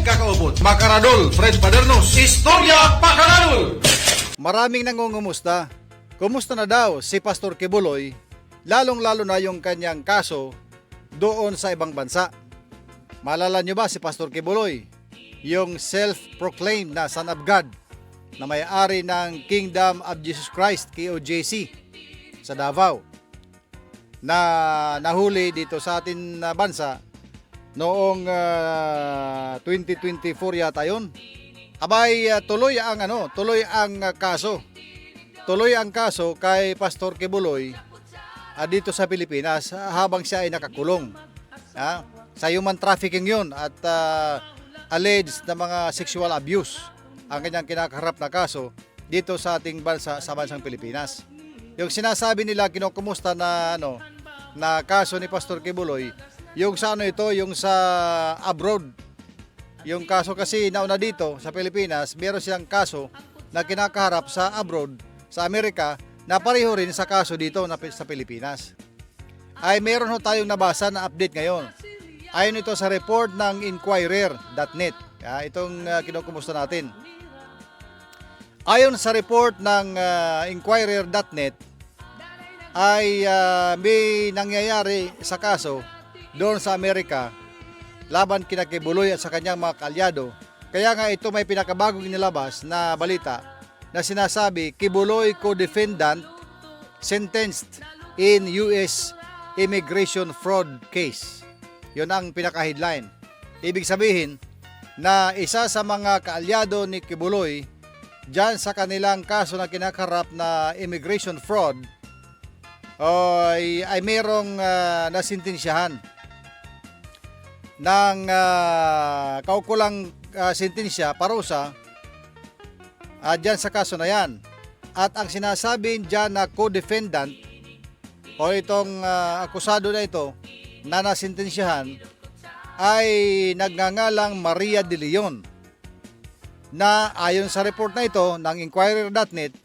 kakaubot. Makaradol, Fred Padernos, Istorya Pakaradol! Maraming nangungumusta. Kumusta na daw si Pastor Kibuloy, lalong-lalo na yung kanyang kaso doon sa ibang bansa. Maalala nyo ba si Pastor Kibuloy? Yung self-proclaimed na Son of God na may-ari ng Kingdom of Jesus Christ, KOJC, sa Davao, na nahuli dito sa atin na bansa noong 2024 yata yun. Abay, tuloy ang kaso. Tuloy ang kaso kay Pastor Kibuloy dito sa Pilipinas habang siya ay nakakulong. Sa human trafficking yun at alleged na mga sexual abuse ang kanyang kinakaharap na kaso dito sa ating bansa, sa bansang Pilipinas. Yung sinasabi nila kinukumusta na na kaso ni Pastor Kibuloy, yung sa yung sa abroad. Yung kaso kasi nauna dito sa Pilipinas, meron silang kaso na kinakaharap sa abroad, sa Amerika, na pareho rin sa kaso dito sa Pilipinas. Ay meron tayong nabasa na update ngayon. Ayon ito sa report ng Inquirer.net. Itong kinukumusta natin. Ayon sa report ng Inquirer.net, ay may nangyayari sa kaso doon sa Amerika laban kina Kibuloy at sa kanyang mga kaalyado. Kaya nga ito may pinakabagong inilabas na balita na sinasabi Kibuloy co-defendant sentenced in US immigration fraud case. Yun ang pinaka-headline. Ibig sabihin na isa sa mga kaalyado ni Kibuloy dyan sa kanilang kaso na kinakarap na immigration fraud ay mayroong nasintensyahan ng kaukulang sentensya, parusa dyan sa kaso na yan. At ang sinasabi dyan na co-defendant o itong akusado na ito na nasintensyahan ay nagngangalang Maria de Leon, na ayon sa report na ito ng Inquirer.net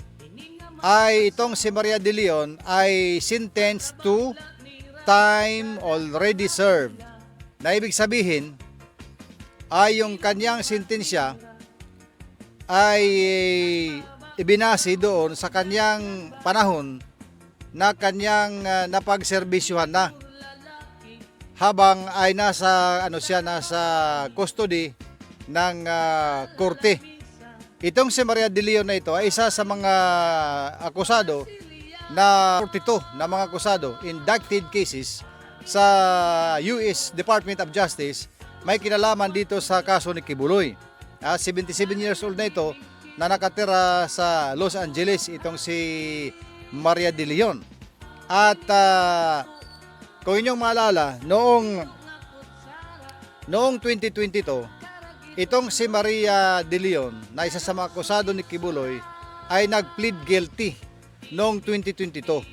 ay itong si Maria de Leon ay sentenced to time already served. Na ibig sabihin ay yung kanyang sentensya ay ibinase doon sa kanyang panahon na kanyang napagserbisyuhan na habang ay nasa nasa custody ng korte. Itong si Maria de Leon na ito ay isa sa mga akusado na 42 na mga akusado indicted cases sa US Department of Justice may kinalaman dito sa kaso ni Kibuloy. 77 years old na ito na nakatira sa Los Angeles, itong si Maria de Leon. At kung inyong maalala, noong 2022, itong si Maria de Leon na isa sa mga akusado ni Kibuloy ay nag-plead guilty noong 2022.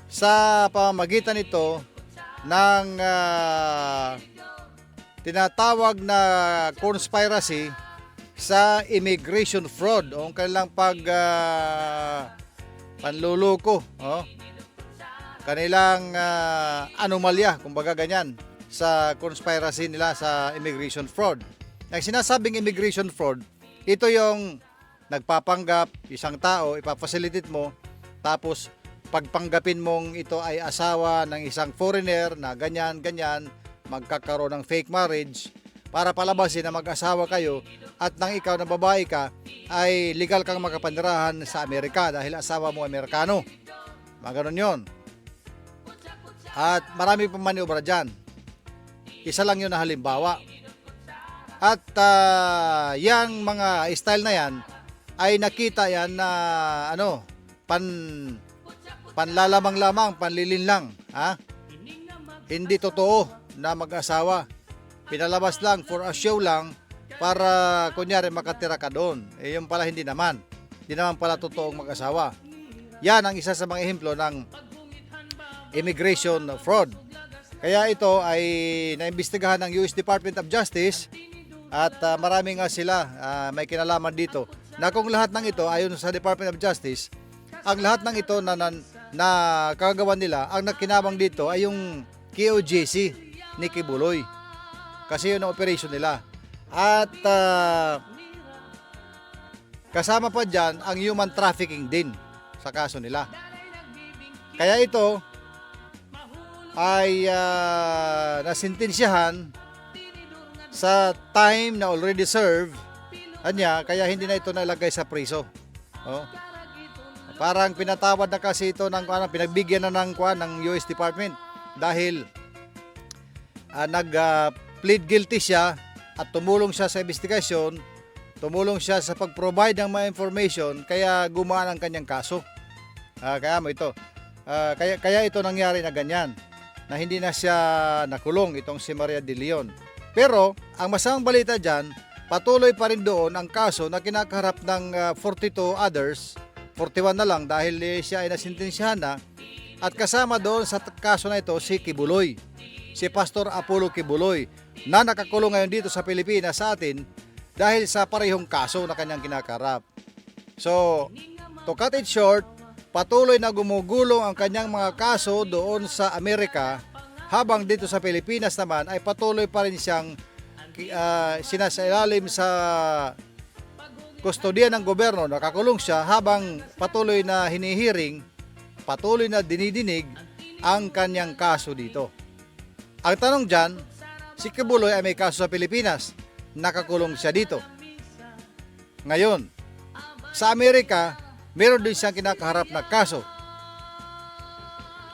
Sa pamamagitan nito ng tinatawag na conspiracy sa immigration fraud o kanilang panluloko, kanilang anomalya, kumbaga ganyan, sa conspiracy nila sa immigration fraud. Ang sinasabing immigration fraud, ito yung nagpapanggap isang tao, ipapacilitate mo, tapos pagpanggapin mong ito ay asawa ng isang foreigner na ganyan, magkakaroon ng fake marriage para palabasin na mag-asawa kayo at nang ikaw na babae ka ay legal kang makapanirahan sa Amerika dahil asawa mo Amerikano. Maganon yun. At marami pang maniobra dyan. Isa lang yun na halimbawa. At yang mga style na yan ay nakita yan na panlalamang-lamang, panlilin lang. Hindi totoo na mag-asawa. Pinalabas lang for a show lang para kunyari makatira ka doon. Yung pala hindi naman. Hindi naman pala totoong mag-asawa. Yan ang isa sa mga ehemplo ng immigration fraud. Kaya ito ay naimbestigahan ng US Department of Justice at marami nga sila may kinalaman dito. Na kung lahat ng ito ayon sa Department of Justice, ang lahat ng ito na kagagawan nila, ang nakinabang dito ay yung KOJC ni Kibuloy. Kasi yun ang operation nila. At kasama pa dyan ang human trafficking din sa kaso nila. Kaya ito ay nasintensyahan sa time na already served kanya, kaya hindi na ito nalagay sa priso. Oh. Parang pinatawad na kasi ito ng pinagbigyan na ng US Department dahil nag-plead guilty siya at tumulong siya sa investigasyon, tumulong siya sa pag-provide ng mga information, kaya gumaan ang kanyang kaso. Kaya mo ito. Kaya ito nangyari na ganyan, na hindi na siya nakulong itong si Maria de Leon. Pero ang masamang balita dyan, patuloy pa rin doon ang kaso na kinakaharap ng 42 others, 41 na lang dahil siya ay nasintensyahan na, at kasama doon sa kaso na ito si Kibuloy, si Pastor Apollo Kibuloy, na nakakulong ngayon dito sa Pilipinas sa atin dahil sa parehong kaso na kanyang kinakaharap. So, to cut it short, patuloy na gumugulong ang kanyang mga kaso doon sa Amerika, habang dito sa Pilipinas naman ay patuloy pa rin siyang sinasailalim sa kustodiya ng gobyerno. Nakakulong siya habang patuloy na hinihiring, patuloy na dinidinig ang kanyang kaso dito. Ang tanong dyan, si Kibuloy ay may kaso sa Pilipinas, nakakulong siya dito. Ngayon, sa Amerika, meron din siyang kinakaharap na kaso.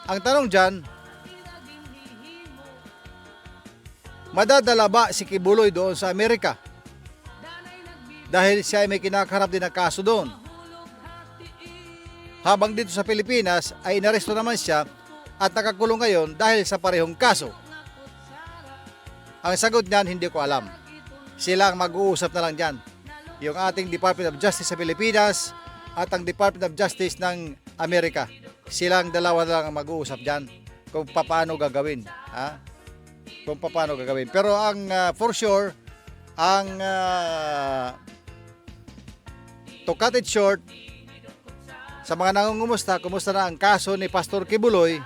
Ang tanong dyan, madadala ba si Kibuloy doon sa Amerika? Dahil siya ay may kinakaharap din na kaso doon. Habang dito sa Pilipinas ay inaresto naman siya at nakakulong ngayon dahil sa parehong kaso. Ang sagot niyan, hindi ko alam. Sila ang mag-uusap na lang dyan. Yung ating Department of Justice sa Pilipinas at ang Department of Justice ng Amerika. Silang dalawa lang ang mag-uusap dyan kung paano gagawin. Kung paano gagawin. Pero ang for sure, ang to cut it short, sa mga nangungumusta, kumusta na ang kaso ni Pastor Kibuloy?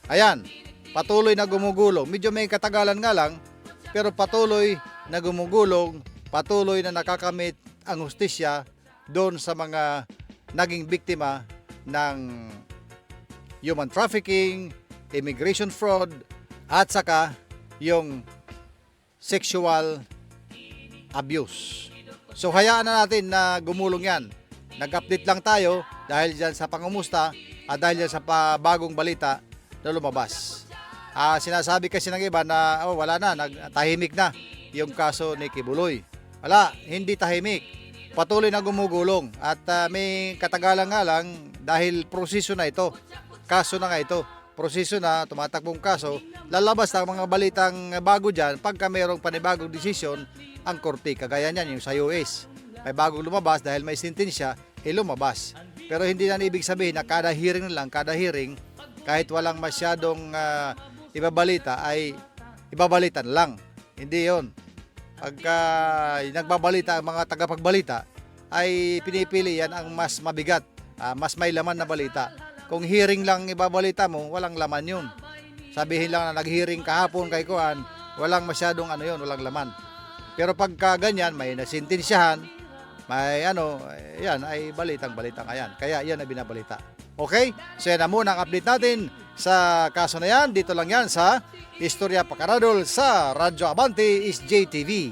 Ayan, patuloy na gumugulong. Medyo may katagalan nga lang, pero patuloy na gumugulong, patuloy na nakakamit ang hustisya doon sa mga naging biktima ng human trafficking, immigration fraud, at saka yung sexual abuse. So hayaan na natin na gumulong yan. Nag-update lang tayo dahil dyan sa pangumusta at dahil dyan sa bagong balita na lumabas. Sinasabi kasi ng iba na wala na, tahimik na yung kaso ni Kibuloy. Wala, hindi tahimik. Patuloy na gumugulong at may katagalan nga lang dahil proseso na ito. Kaso na nga ito. Proseso na, tumatakbong kaso. Lalabas ang mga balitang bago dyan pagka mayroong panibagong desisyon ang korte. Kagaya niyan yung sa US. May bagong lumabas dahil may sentensya, lumabas. Pero hindi na ibig sabihin na kada hearing na lang, kada hearing, kahit walang masyadong ibabalita ay ibabalitan lang. Hindi yon. Pagka nagbabalita ang mga tagapagbalita ay pinipili yan ang mas mabigat, mas may laman na balita. Kung hearing lang ibabalita mo, walang laman yun. Sabihin lang na nag-hearing kahapon kay Kuan, walang masyadong walang laman. Pero pagka ganyan, may nasintensyahan, may yan ay balitang-balitang ayan. Kaya yan ay binabalita. Okay? So yan na muna ang update natin sa kaso na yan. Dito lang yan sa Istorya Pakaradol sa Radyo Abante is JTV.